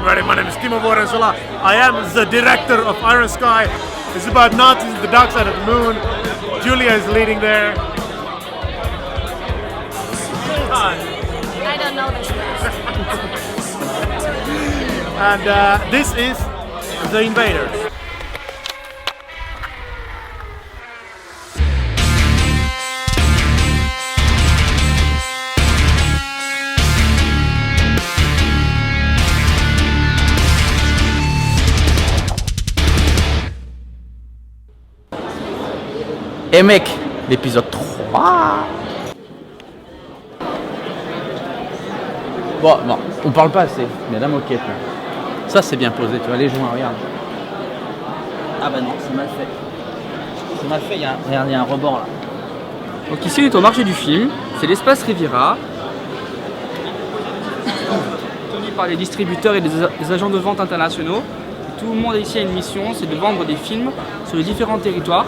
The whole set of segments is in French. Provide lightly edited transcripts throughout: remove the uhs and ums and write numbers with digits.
everybody, my name is Timo Borensala. I am the director of Iron Sky. It's about Nazis in the dark side of the moon. Julia is leading there. I don't know this. And this is The Invaders. Et mec, l'épisode 3. Bon, on parle pas assez, mais la moquette là. Ça c'est bien posé, tu vois, les joints, regarde. Ah bah non, c'est mal fait. C'est mal fait, regarde, il y a un rebord là. Donc ici on est au marché du film, c'est l'espace Riviera. Tenu par les distributeurs et les agents de vente internationaux. Tout le monde ici a une mission, c'est de vendre des films sur les différents territoires.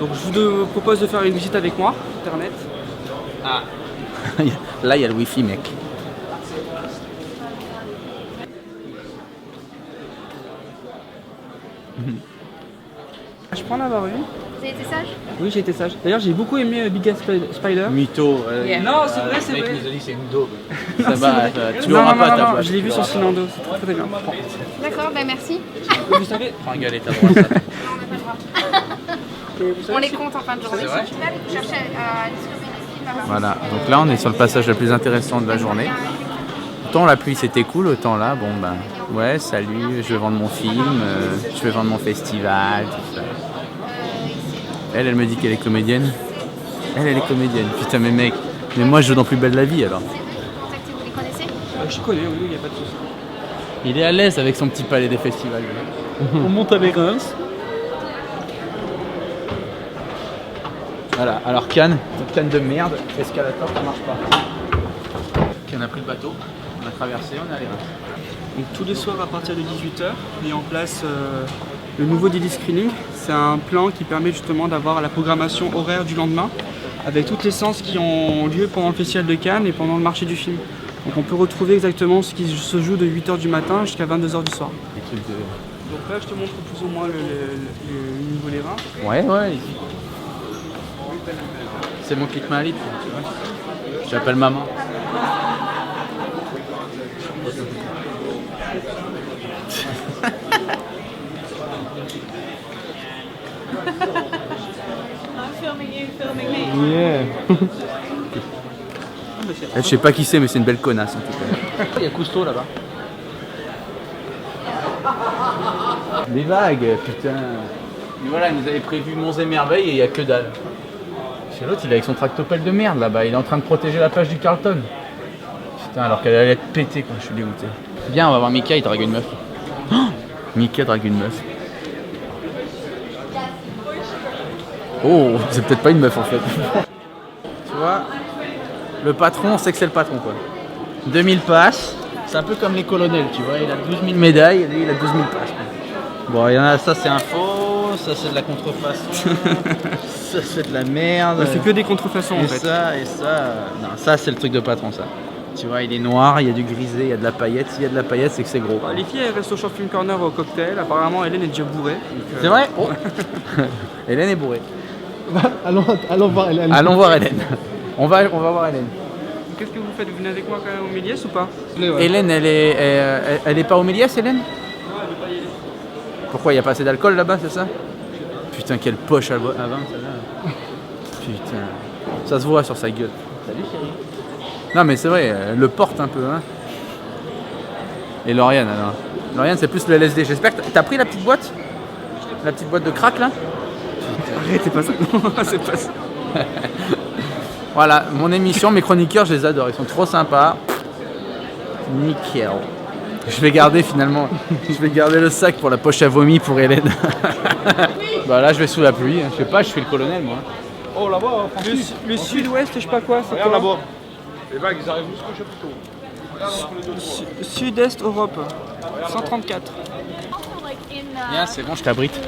Donc je vous propose de faire une visite avec moi, internet. Ah. Là il y a le wifi mec. Je prends la barre. Vous avez été sage? Oui, j'ai été sage. D'ailleurs, j'ai beaucoup aimé Big Ass Spider. Mytho. Non, c'est vrai, c'est mec vrai. nous a dit c'est une daube. Ça C'est va, vrai. tu l'auras pas ta place. Je l'ai vu sur Cinando, c'est très très bien. D'accord, ben merci. Vous savez, Prends un galet, t'as droit à ça. On les compte en fin de journée. C'est vrai. Tu vas aller chercher à discover des films à Voilà, donc là on est sur le passage le plus intéressant de la journée. Autant la pluie c'était cool, autant là, bon ben, ouais, salut, je vais vendre mon film, je vais vendre mon festival, tout ça. Elle me dit qu'elle est comédienne. Elle est comédienne. Putain, mais mec, mais moi je joue dans Plus belle la vie alors. Vous les connaissez? je connais, oui, il n'y a pas de souci. Il est à l'aise avec son petit palais des festivals. On monte à Reims. Voilà, alors Cannes, Cannes de merde, escalator, ça marche pas. Cannes a pris le bateau, on a traversé, on est allé. Donc tous les soirs à partir de 18h, mis en place le nouveau daily screening. C'est un plan qui permet justement d'avoir la programmation horaire du lendemain avec toutes les séances qui ont lieu pendant le festival de Cannes et pendant le marché du film. Donc on peut retrouver exactement ce qui se joue de 8h du matin jusqu'à 22h du soir. Des trucs de... Donc là je te montre plus ou moins le niveau des reins. Ouais, ici. C'est mon clic main libre, tu vois. J'appelle maman. Je sais pas qui c'est, mais c'est une belle connasse en tout cas. Il y a Cousteau là-bas. Des vagues, putain. Mais voilà, il nous avait prévu Monts et Merveilles et il n'y a que dalle. Chez l'autre, il est avec son tractopelle de merde là-bas. Il est en train de protéger la plage du Carlton. Putain, alors qu'elle allait être pétée quoi, je suis dégoûté. Viens, on va voir Mika, il drague une meuf. Oh, Mika drague une meuf. Oh, c'est peut-être pas une meuf en fait. Tu vois, le patron, on sait que c'est le patron quoi. 2000 passes, c'est un peu comme les colonels, tu vois, il a 12 000 médailles et lui il a 12 000 passes. Bon, il y en a, ça c'est un faux, ça c'est de la contrefaçon, ça c'est de la merde. C'est que des contrefaçons en fait. Et ça, non, ça c'est le truc de patron ça. Tu vois, il est noir, il y a du grisé, il y a de la paillette. S'il y a de la paillette, c'est que c'est gros. Les filles elles restent au Short Film Corner au cocktail. Apparemment Hélène est déjà bourrée. C'est vrai oh. Hélène est bourrée. Allons voir Hélène. Allons voir Hélène. On va voir Hélène. Qu'est-ce que vous faites? Vous venez avec moi quand même au Méliès ou pas? Hélène, elle est pas au Méliès, Hélène? Pourquoi il n'y a pas assez d'alcool là-bas, c'est ça? Putain, quelle poche à vin celle-là. Putain, ça se voit sur sa gueule. Salut chérie. Non mais c'est vrai, elle le porte un peu hein. Et Lauriane alors. Lauriane c'est plus le LSD. J'espère que t'as pris la petite boîte? La petite boîte de crack là? Arrête, c'est pas ça. Non, c'est pas ça. Voilà, mon émission, mes chroniqueurs, je les adore, ils sont trop sympas. Nickel. Je vais garder finalement, je vais garder le sac pour la poche à vomi pour Hélène. Bah là je vais sous la pluie, je sais pas, je fais le colonel moi. Oh là-bas, Le sud-ouest, je sais pas quoi, c'est regarde quoi? là-bas. Les vagues, ils arrivent jusqu'au chapiteau. Sud-Est Europe, 134. Viens, c'est bon, je t'abrite.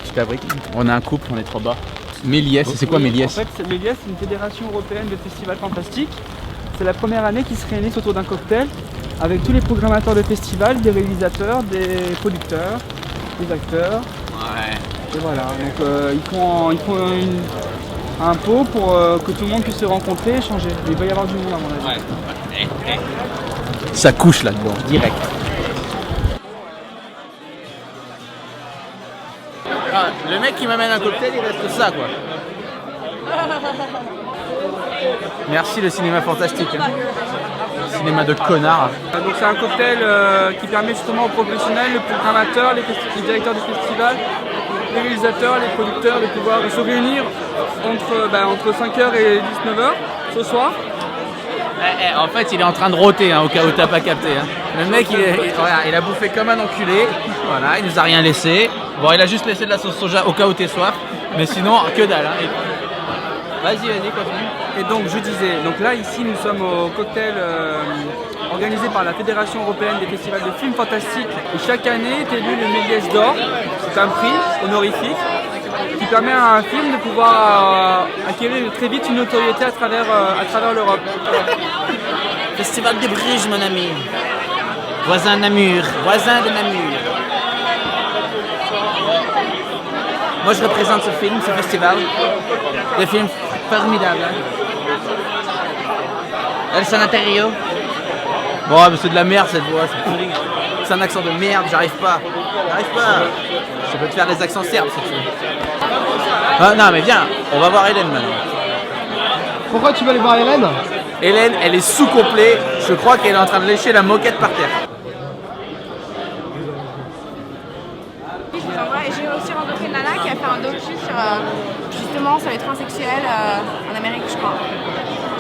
Je t'abrite. On a un couple, on est trop bas. Méliès, c'est quoi Méliès? En fait, Méliès, c'est une fédération européenne de festivals fantastiques. C'est la première année qu'ils se réunissent autour d'un cocktail avec tous les programmateurs de festivals, des réalisateurs, des producteurs, des acteurs. Ouais. Et voilà, donc ils font un pot pour que tout le monde puisse se rencontrer et échanger. Il va y avoir du monde à mon avis. Ouais. Ça couche là-dedans, direct. Ah, le mec qui m'amène un cocktail, il reste ça quoi. Merci le cinéma fantastique. Hein. Cinéma de connard. Donc c'est un cocktail qui permet justement aux professionnels, les programmateurs, les directeurs de festivals, les réalisateurs, les producteurs de pouvoir se réunir entre 5h et 19h ce soir. En fait, il est en train de rôter, hein, au cas où t'as pas capté. Hein. Le mec, il a bouffé comme un enculé. Voilà, il nous a rien laissé. Bon, il a juste laissé de la sauce soja au cas où t'es soif. Mais sinon, que dalle. Hein. Vas-y, continue. Et donc, je disais, donc là, ici, nous sommes au cocktail organisé par la Fédération Européenne des Festivals de Films Fantastiques. Et chaque année est élu le Méliès d'Or. C'est un prix honorifique qui permet à un film de pouvoir acquérir très vite une notoriété à travers l'Europe. Festival de Bruges, mon ami. Voisin de Namur. Moi, je représente ce film, ce festival. Des films formidables. El Sanatorio. Bon, mais c'est de la merde cette voix, c'est pourri. C'est un accent de merde, j'arrive pas. Je peux te faire des accents serbes si tu veux. Ah, non, mais viens, on va voir Hélène maintenant. Pourquoi tu veux aller voir Hélène? Hélène, elle est sous complet. Je crois qu'elle est en train de lécher la moquette par terre. Je vous envoie. Et j'ai aussi rencontré une nana qui a fait un docu sur justement sur les transsexuels en Amérique, je crois.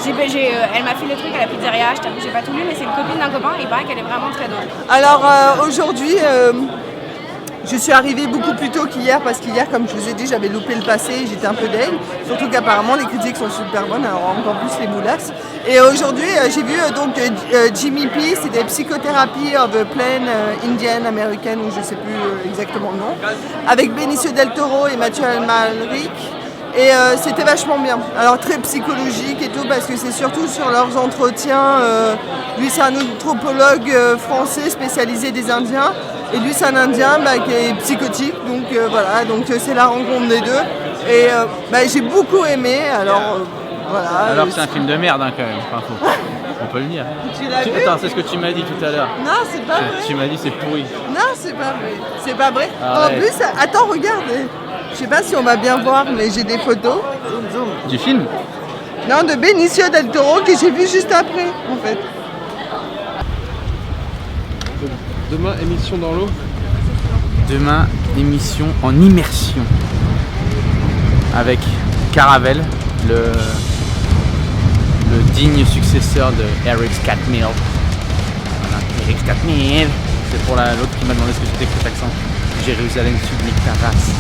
Elle m'a fait le truc à la pizzeria, je t'avoue, j'ai pas tout lu, mais c'est une copine d'un copain et il paraît qu'elle est vraiment très drôle. Alors aujourd'hui, je suis arrivée beaucoup plus tôt qu'hier parce qu'hier, comme je vous ai dit, j'avais loupé le passé et j'étais un peu deg. Surtout qu'apparemment les critiques sont super bonnes, alors encore plus les moulasses. Et aujourd'hui, j'ai vu donc Jimmy P, c'est des psychothérapies of a plain indienne, américaine, ou je sais plus exactement le nom, avec Benicio del Toro et Mathieu Amalric. Et c'était vachement bien. Alors très psychologique et tout, parce que c'est surtout sur leurs entretiens. Lui c'est un anthropologue français spécialisé des Indiens. Et lui c'est un Indien qui est psychotique. Donc voilà, donc c'est la rencontre des deux. Et j'ai beaucoup aimé. Alors voilà. Alors que c'est un film de merde hein, quand même. Enfin, on peut le dire. Tu l'as vu ? Attends, c'est ce que tu m'as dit tout à l'heure. Non, c'est pas vrai. Tu m'as dit c'est pourri. Non, c'est pas vrai. C'est pas vrai. Ah, en plus, attends, regarde. Je sais pas si on va bien voir, mais j'ai des photos. Du film ? Non, de Benicio del Toro que j'ai vu juste après, en fait. Demain, émission dans l'eau. Demain, émission en immersion. Avec Caravel, le digne successeur de Eric Skatmil. Voilà, Eric Skatmil. C'est pour l'autre qui m'a demandé ce que c'était que cet accent. Jérusalem Sud, nique ta race.